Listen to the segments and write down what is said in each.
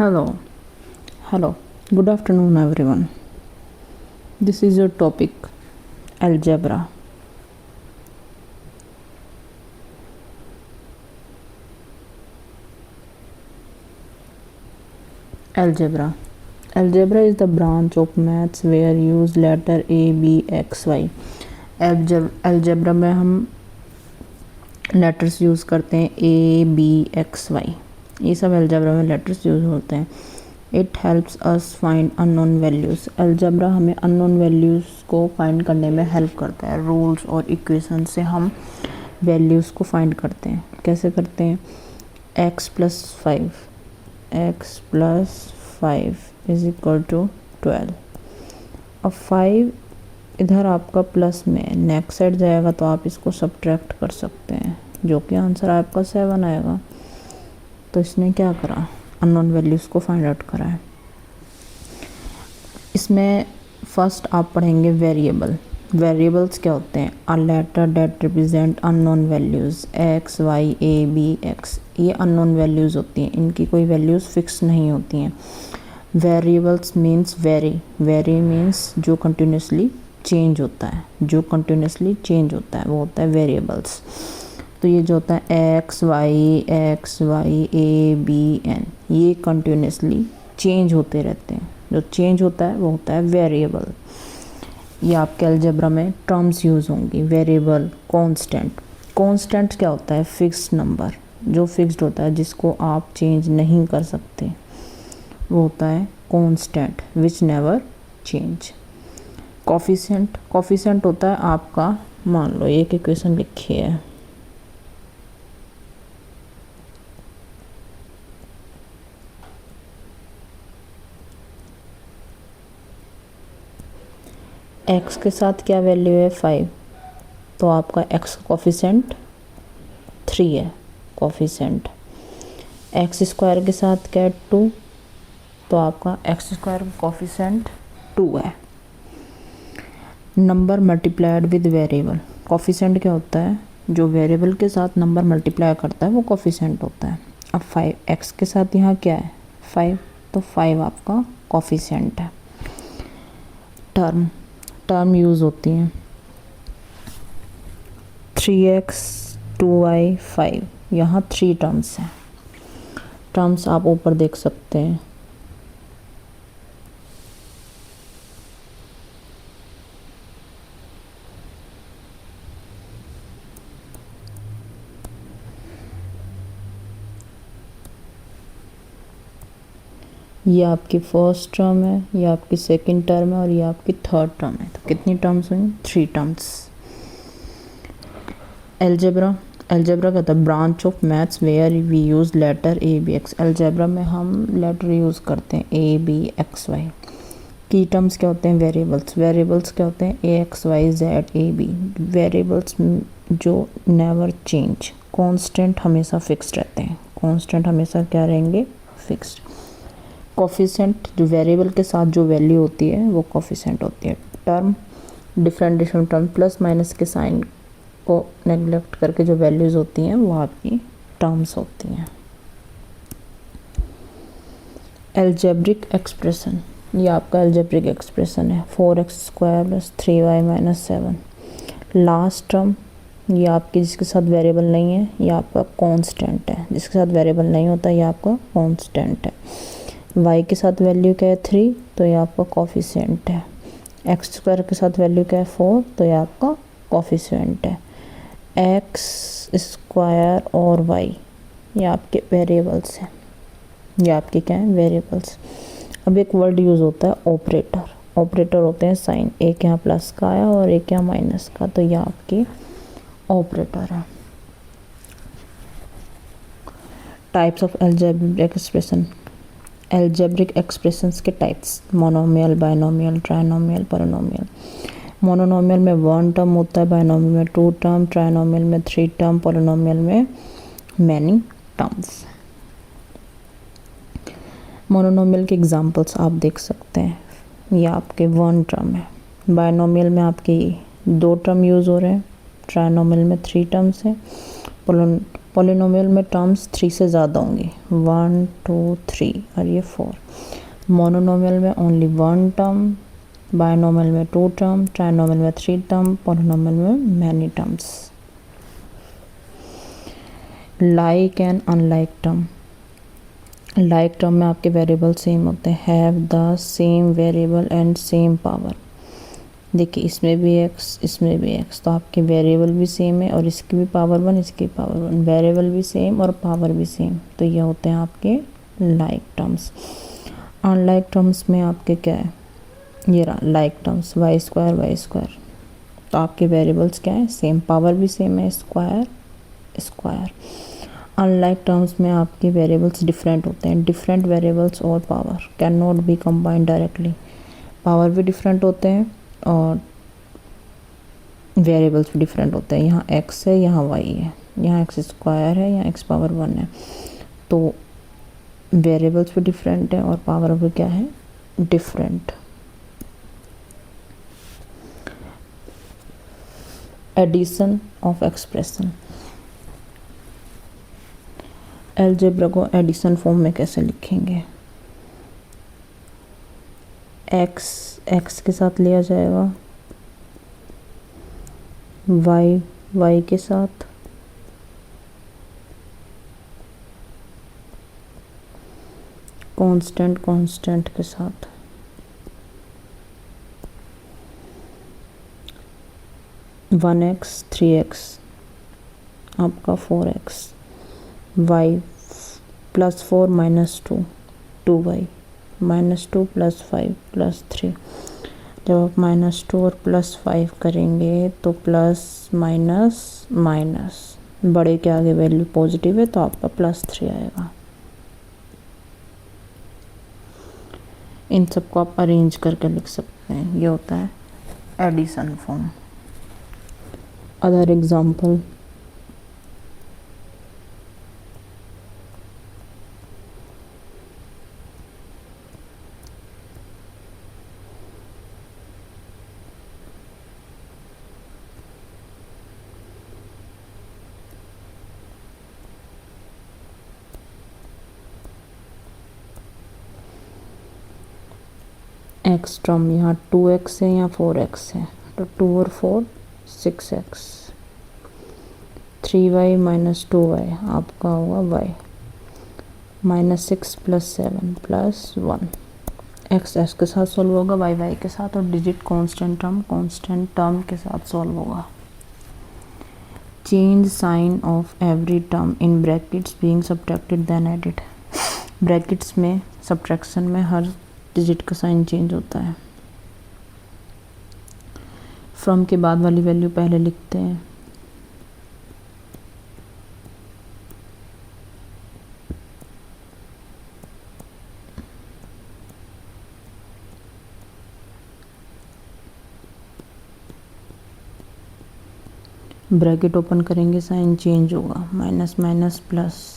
Hello, hello, good afternoon, everyone. This is your topic algebra. Algebra. Algebra is the branch of maths where use letter A, B, X, Y. Algebra में हम letters use करते हैं A, B, X, Y. ये सब algebra में letters use होते हैं. It helps us find unknown values. Algebra हमें अननोन वैल्यूज़ को फाइंड करने में हेल्प करता है. रूल्स और इक्वेशन से हम वैल्यूज़ को फाइंड करते हैं. कैसे करते हैं? x + 5 is equal to 12. अब 5 इधर आपका प्लस में नेक्स्ट साइड जाएगा तो आप इसको सब्ट्रैक्ट कर सकते हैं, जो कि आंसर आपका 7 आएगा. तो इसने क्या करा? अननोन वैल्यूज़ को फाइंड आउट करा है. इसमें फर्स्ट आप पढ़ेंगे वेरिएबल. वेरिएबल्स क्या होते हैं? A letter that represent unknown values x, y, a, b, x. ये अननोन वैल्यूज़ होती हैं, इनकी कोई वैल्यूज़ फिक्स नहीं होती हैं. वेरिएबल्स मीन्स वेरी मीन्स जो कंटिन्यूसली चेंज होता है, वो होता है वेरिएबल्स. तो ये जो होता है X Y A B N, ये कंटिन्यूसली चेंज होते रहते हैं. जो चेंज होता है वो होता है वेरिएबल. ये आपके अलजेब्रा में टर्म्स यूज़ होंगी. वेरिएबल, कांस्टेंट क्या होता है? फिक्स्ड नंबर, जो फिक्स्ड होता है, जिसको आप चेंज नहीं कर सकते, वो होता है constant, which never change. Coefficient होता है आपका, मान लो एक इक्वेशन लिखी है, x के साथ क्या वैल्यू है? 5. तो आपका x का कोफिशिएंट 3 है. कोफिशिएंट x स्क्वायर के साथ क्या है? 2. तो आपका x स्क्वायर का कोफिशिएंट 2 है. Number multiplied with variable. Coefficient क्या होता है? जो वेरिएबल के साथ नंबर मल्टीप्लाई करता है वो कोफिशिएंट होता है. अब 5x के साथ यहाँ क्या है? 5. तो 5 आपका कोफिशिएंट है. टर्म यूज़ होती हैं 3x 2y 5. यहाँ 3 टर्म्स हैं. टर्म्स आप ऊपर देख सकते हैं. ये आपकी फर्स्ट टर्म है, ये आपकी सेकंड टर्म है और ये आपकी थर्ड टर्म है. तो कितनी टर्म्स हुई? 3 टर्म्स. अलजेब्रा क्या होता है? Branch of maths where we use letter A B X. Algebra में हम लेटर यूज़ करते हैं A B X Y. Key terms क्या होते हैं? वेरिएबल्स क्या होते हैं? A X Y Z A B. Variables जो नेवर चेंज. कांस्टेंट हमेशा फिक्स्ड रहते हैं. कांस्टेंट हमेशा क्या रहेंगे? फिक्स्ड. कोफिशिएंट जो वेरिएबल के साथ जो वैल्यू होती है वो कोफिशिएंट होती है. Term different term plus minus के साइन को नेग्लेक्ट करके जो वैल्यूज़ होती हैं वो आपकी टर्म्स होती हैं. Algebraic expression. ये आपका अलजेब्रिक एक्सप्रेशन है 4x² + 3y - 7. लास्ट टर्म ये आपकी जिसके साथ वेरिएबल नहीं है, ये आपका कांस्टेंट है. जिसके साथ वेरिएबल नहीं होता ये आपका कांस्टेंट है. y के साथ वैल्यू क्या है? 3. तो ये आपका कोफिशिएंट है. x² के साथ वैल्यू क्या है? 4. तो ये आपका कोफिशिएंट है. x² और y ये आपके वेरिएबल्स हैं. ये आपके क्या है? वेरिएबल्स. अब एक वर्ड यूज़ होता है ऑपरेटर. ऑपरेटर होते हैं साइन. एक यहाँ प्लस का आया और एक यहाँ माइनस का, तो ये आपके ऑपरेटर है. Types of algebraic expression. Algebraic expressions के types: monomial, binomial, trinomial, polynomial. Mononomial में 1 टर्म होता है, बाइनोमियल में 2 टर्म, ट्राइनोमियल में 3 टर्म, पॉलिनोमियल में मैनी टर्म्स. मोनोनोमियल के एग्जांपल्स आप देख सकते हैं. ये आपके 1 टर्म है. बाइनोमियल में आपके 2 टर्म यूज़ हो रहे हैं. ट्राइनोमियल में 3 टर्म्स हैं. पॉलिनोमियल में टर्म्स 3 से ज़्यादा होंगे, 1 2 3 और ये 4। मोनोनोमियल में ओनली 1 टर्म, बायनोमियल में 2 टर्म, ट्राइनोमियल में 3 टर्म, पॉलिनोमियल में many terms. Like and unlike term. Like term में आपके वेरिएबल सेम होते हैं, have the same variable and same power. देखिए इसमें भी x, इसमें भी x, तो आपके वेरिएबल भी सेम है और इसकी भी पावर 1, इसकी पावर 1, वेरिएबल भी सेम और पावर भी सेम, तो ये होते हैं आपके लाइक टर्म्स। अनलाइक टर्म्स में आपके क्या है, ये रहा लाइक टर्म्स, वाई स्क्वायर, तो आपके वेरिएबल्स क्या है, सेम, पावर भी सेम है, स्क्वायर स्क्वायर। अनलाइक टर्म्स में आपके वेरिएबल्स डिफरेंट होते हैं, डिफरेंट वेरिएबल्स और power can not be combined directly. Power भी डिफरेंट होते हैं और वेरिएबल्स भी डिफरेंट होते हैं, यहाँ x है, यहाँ y है, यहाँ x स्क्वायर है, यहाँ x पावर 1 है, तो वेरिएबल्स भी डिफरेंट है और पावर भी क्या है, different. Addition of expression. Algebra को एडिशन फॉर्म में कैसे लिखेंगे, x के साथ लिया जाएगा, y के साथ, कांस्टेंट के साथ, वन एक्स 3x आपका 4x, y +4 -2 2y, -2 +5 +3। जब आप -2 और +5 करेंगे तो प्लस माइनस माइनस, बड़े के आगे वैल्यू पॉजिटिव है तो आपका +3 आएगा। इन सबको आप अरेंज करके लिख सकते हैं, ये होता है addition form. Other example, X term यहाँ 2x है, यहाँ 4x है, तो 2 और 4 6x, 3y - 2y आपका होगा y, -6 + 7 + 1। x के साथ सॉल्व होगा, y के साथ, और डिजिट कांस्टेंट टर्म के साथ सॉल्व होगा। Change sign of every term in brackets being subtracted then added. Brackets में सब्ट्रैक्शन में हर डिजिट का साइन चेंज होता है। फ्रॉम के बाद वाली वैल्यू पहले लिखते हैं, ब्रैकेट ओपन करेंगे, साइन चेंज होगा, minus minus plus,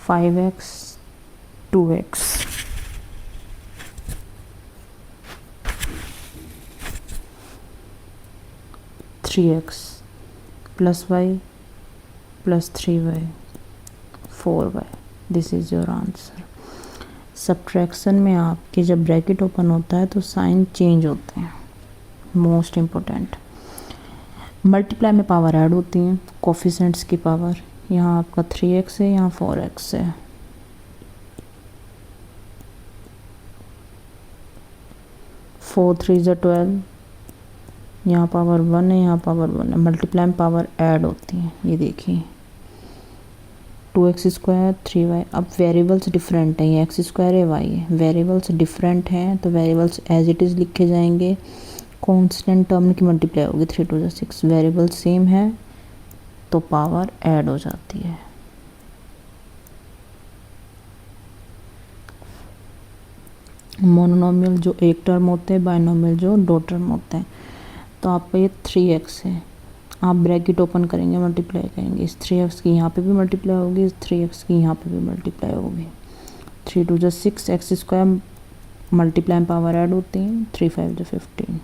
5x 2x, (3x) +y +3y 4y। This is your answer. Subtraction में आपके जब ब्रैकेट ओपन होता है तो साइन चेंज होते हैं, मोस्ट इम्पोर्टेंट। मल्टीप्लाई में पावर ऐड होती हैं, कोफिशिएंट्स की पावर, यहाँ आपका 3x है, यहाँ 4x है, फोर 3 = 12, यहाँ पावर 1 है, यहाँ पावर 1 है, मल्टीप्लाई में पावर ऐड होती है। ये देखिए 2x² 3y। अब वेरिएबल्स डिफरेंट हैं, ये x² है, y है, वेरिएबल्स डिफरेंट हैं तो वेरिएबल्स एज इट इज़ लिखे जाएंगे। कांस्टेंट टर्म की मल्टीप्लाई होगी, 3 2 6। वेरिएबल सेम है तो पावर ऐड हो जाती है। मोनोनोमियल जो एक टर्म होते हैं, बायनोमियल जो 2 टर्म होते हैं। तो आपका ये 3x है, आप ब्रैकेट ओपन करेंगे, मल्टीप्लाई करेंगे, इस 3x की यहाँ पे भी मल्टीप्लाई होगी, इस 3x की यहाँ पे भी मल्टीप्लाई होगी। 3 2 6 x², मल्टीप्लाई पावर ऐड होती है, 3 5 15।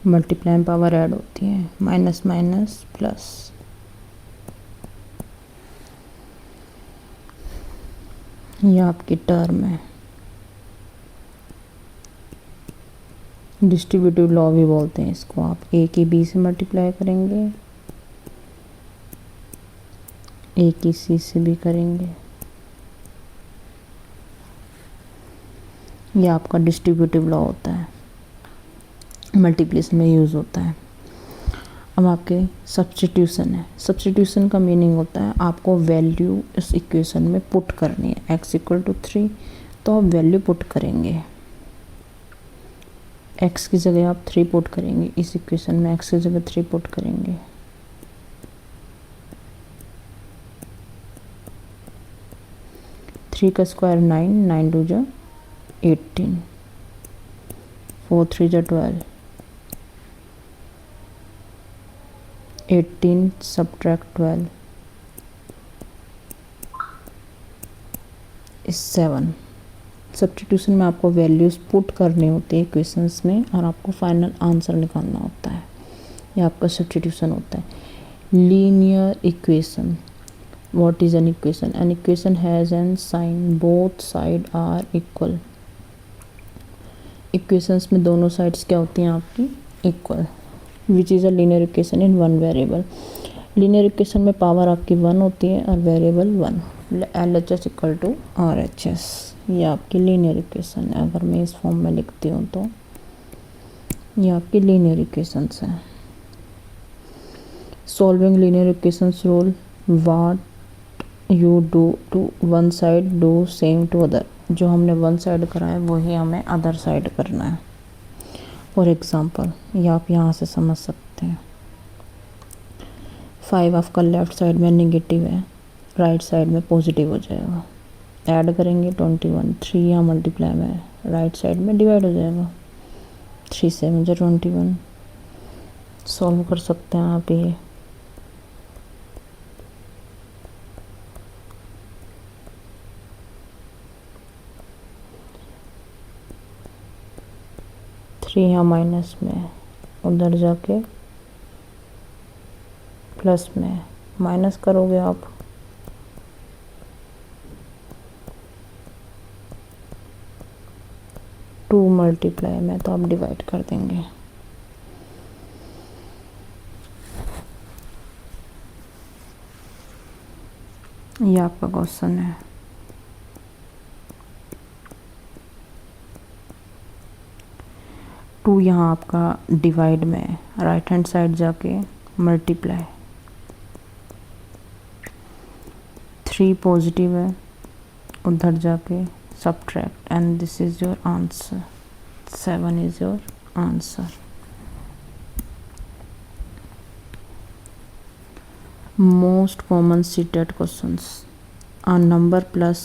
मल्टीप्लाई पावर ऐड होती है, माइनस माइनस प्लस। ये आपकी टर्म है, डिस्ट्रीब्यूटिव लॉ भी बोलते हैं इसको। आप ए की बी से मल्टीप्लाई करेंगे, ए की सी से भी करेंगे। ये आपका डिस्ट्रीब्यूटिव लॉ होता है, मल्टीप्लिकेशन में यूज़ होता है। अब आपके सब्स्टिट्यूशन है। सब्स्टिट्यूशन का मीनिंग होता है आपको वैल्यू इस इक्वेशन में पुट करनी है। x इक्वल टू 3 तो आप वैल्यू पुट करेंगे, x की जगह आप 3 पुट करेंगे। इस इक्वेशन में x की जगह 3 पुट करेंगे। थ्री का स्क्वायर 9, 9 2 जा 18, 4 3 जा 12, 18 सब्ट्रैक्ट 12 इस 7। सब्स्टिट्यूशन में आपको वैल्यूज़ पुट करनी होती है इक्वेशंस में और आपको फाइनल आंसर निकालना होता है। ये आपका सब्स्टिट्यूशन होता है। Linear equation, what is an equation? An equation has an sign both side are equal. Equations में दोनों साइड्स क्या होती हैं आपकी? Equal. Which is a linear equation in one variable. Linear equation में पावर आपकी 1 होती है और variable 1। LHS equal to RHS। ये आपकी लीनियर इक्वेशन है। अगर मैं इस फॉर्म में लिखती हूँ तो ये आपकी लीनियर इक्वेशंस हैं। Solving linear equations rule, what you do to one side do same to other. जो हमने वन साइड करा है वही हमें अदर साइड करना है। फॉर एग्जांपल ये आप यहाँ से समझ सकते हैं। 5 आपका लेफ्ट साइड में नेगेटिव है, राइट साइड में पॉजिटिव हो जाएगा। ऐड करेंगे 21, 3 यहाँ मल्टीप्लाई में है, राइट साइड में डिवाइड हो जाएगा। 3 7 जा 21। सॉल्व कर सकते हैं आप ये। थ्री यहाँ माइनस में, उधर जाके प्लस में, माइनस करोगे आप टू मल्टीप्लाई में तो आप डिवाइड कर देंगे। ये आपका क्वेश्चन है। टू यहाँ आपका डिवाइड में है, राइट हैंड साइड जाके मल्टीप्लाई। 3 पॉजिटिव है, उधर जाके subtract and this is your answer. 7 is your answer. Most common cited questions. A number plus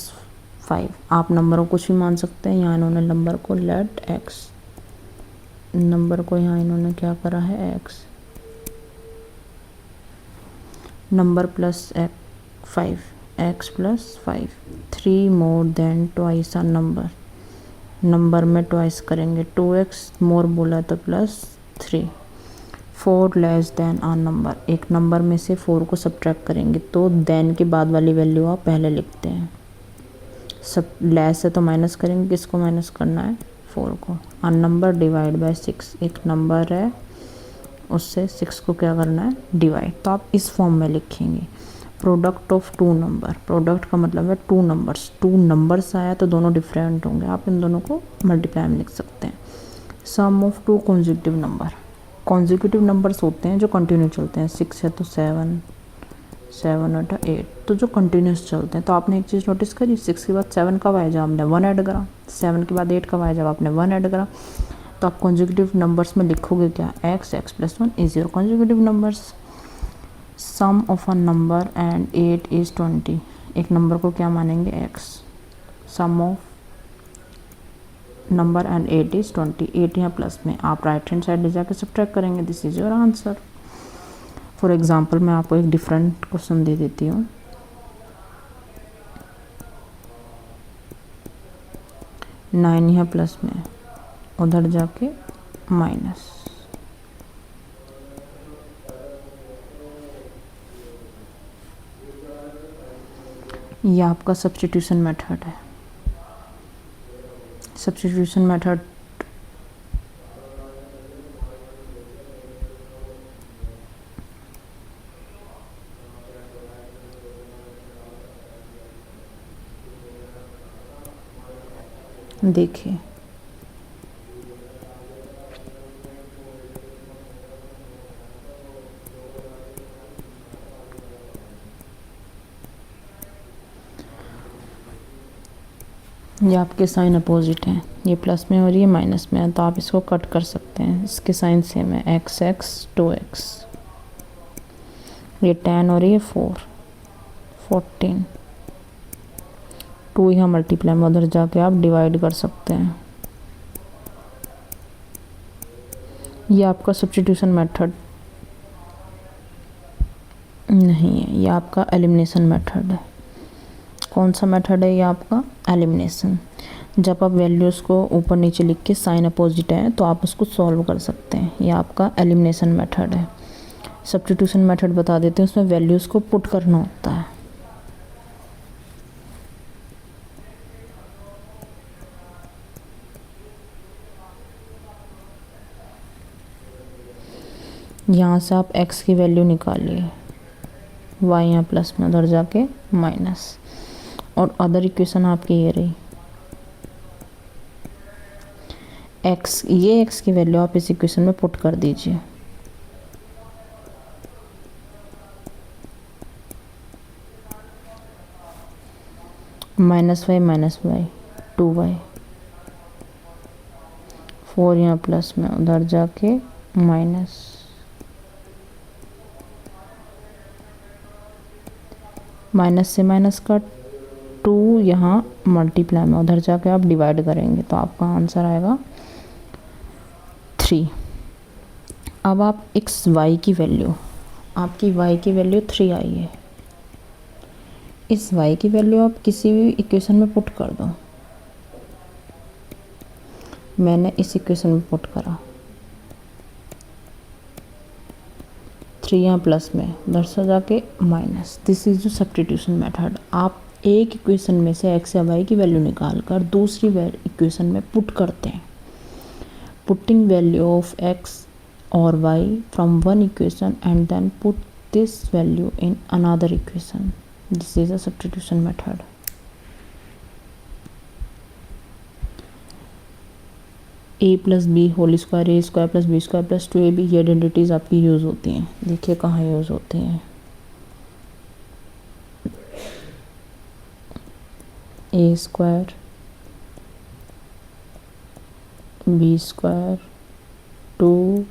5। आप नंबरों को कुछ भी मान सकते हैं। यहाँ इन्होंने नंबर को लेट x, नंबर को यहाँ इन्होंने क्या करा है x, number plus 5, x plus 5। 3 more than twice a number, number में ट्वाइस करेंगे। 2x मोर बोला तो plus 3। 4 less than a number, एक नंबर में से 4 को सब्ट्रैक्ट करेंगे तो देन के बाद वाली वैल्यू आप पहले लिखते हैं। सब लेस है तो माइनस करेंगे, किसको माइनस करना है? 4 को। आ नंबर डिवाइड बाय 6, एक नंबर है उससे 6 को क्या करना है? डिवाइड। तो आप इस फॉर्म में लिखेंगे प्रोडक्ट ऑफ 2 नंबर। प्रोडक्ट का मतलब है 2 नंबर्स। 2 नंबर्स आया तो दोनों डिफरेंट होंगे, आप इन दोनों को मल्टीप्लाई में लिख सकते हैं। Sum of 2 consecutive number. Consecutive numbers होते हैं जो कंटिन्यू चलते हैं। 6 है तो 7, 7 8 8, तो जो कंटिन्यूस चलते हैं। तो आपने एक चीज़ नोटिस करी, 6 के बाद 7 कब आया जब आपने 1 ऐड करा, 7 के बाद 8 कब आया जब आपने 1 ऐड करा। तो आप कॉन्जिक्यूटिव नंबर्स में लिखोगे क्या? x plus 1 is your consecutive numbers. Sum of a number and 8 is 20। एक नंबर को क्या मानेंगे? x। Sum of number and 8 is 20। 8 यहाँ प्लस में, आप राइट हैंड साइड ले जाकर सब्ट्रैक्ट करेंगे। This is your answer. For example मैं आपको एक डिफरेंट क्वेश्चन दे देती हूँ। 9 यहाँ प्लस में, उधर जाके माइनस। ये आपका सब्स्टिट्यूशन मेथड है। सब्स्टिट्यूशन मेथड देखिए, ये आपके साइन अपोजिट हैं, ये प्लस में और ये माइनस में है, तो आप इसको कट कर सकते हैं। इसके साइन सेम है, एक्स एक्स 2x, ये 10 और ये 4 14, 2 यहाँ मल्टीप्लाई में, उधर जाके आप डिवाइड कर सकते हैं। ये आपका सब्स्टिट्यूशन मेथड नहीं है, ये आपका एलिमिनेशन मेथड है। कौन सा मेथड है ये आपका? एलिमिनेशन। जब आप वैल्यूज़ को ऊपर नीचे लिख के साइन अपोजिट है तो आप उसको सॉल्व कर सकते हैं, ये आपका एलिमिनेशन मेथड है। सब्स्टिट्यूशन मेथड बता देते हैं, उसमें वैल्यूज़ को पुट करना होता है। यहाँ से आप x की वैल्यू निकालिए, y यहाँ प्लस में, उधर जाके माइनस, और अदर इक्वेशन आपकी ये रही x, ये x की वैल्यू आप इस इक्वेशन में पुट कर दीजिए। -y 2y, 4 यहाँ प्लस में, उधर जाके माइनस, माइनस से माइनस का 2 यहाँ मल्टीप्लाई में, उधर जाके आप डिवाइड करेंगे तो आपका आंसर आएगा 3। अब आप x y की वैल्यू, आपकी y की वैल्यू 3 आई है, इस y की वैल्यू आप किसी भी इक्वेशन में पुट कर दो। मैंने इस इक्वेशन में पुट करा, 3 यहाँ प्लस में, उधर से जाके minus. This is the substitution method. आप एक इक्वेशन में से x या y की वैल्यू निकाल कर दूसरी इक्वेशन में पुट करते हैं। पुटिंग वैल्यू ऑफ x और y from one equation and then put this value in another equation, this is a substitution method. a plus B whole square, A square plus B square plus 2ab, ये identities आपकी use होती हैं। देखिए कहाँ use होती हैं। A square B square 2ab,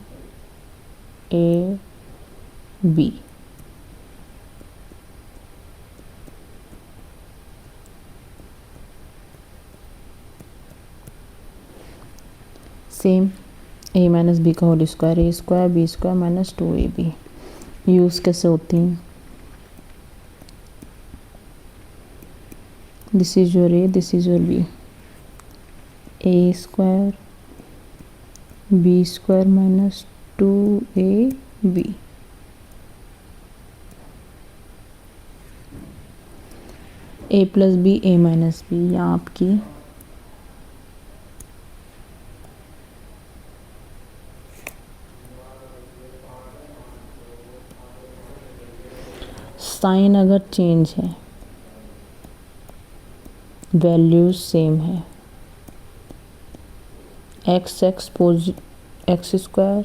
same a minus B का whole square, A square B square minus 2ab। Use कैसे होती हैं? This is your a, this is your b, a square B square minus 2ab, a plus B a minus B, यहाँ आपकी sign अगर change है, values same है, X X X square,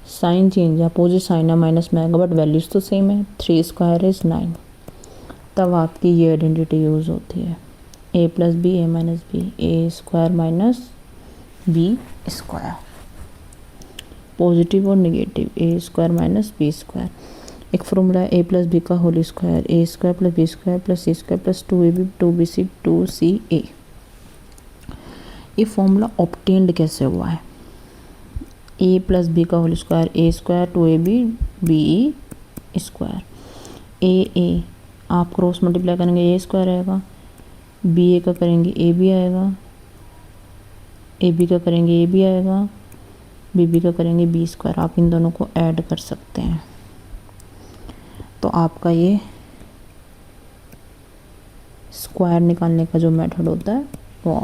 sign change है, opposite sign है, minus में आएगा, but values तो सेम है। 3 स्क्वायर इज 9, तब आपकी ये आइडेंटिटी यूज़ होती है, a plus B A minus B, A square minus B square, positive और negative, A square minus B square. एक फॉर्मूला है a प्लस बी का whole square, A square plus B square plus C square plus 2ab 2bc 2ca। ये formula obtained कैसे हुआ है? a plus B का whole square, A square 2ab B square, ए आप cross multiply करेंगे, ए square आएगा, B ए का करेंगे ए बी आएगा, ए बी का करेंगे ए बी आएगा, बी बी का करेंगे बी स्क्वायर। आप इन दोनों को ऐड कर सकते हैं, तो आपका ये स्क्वायर निकालने का जो मेथड होता है वो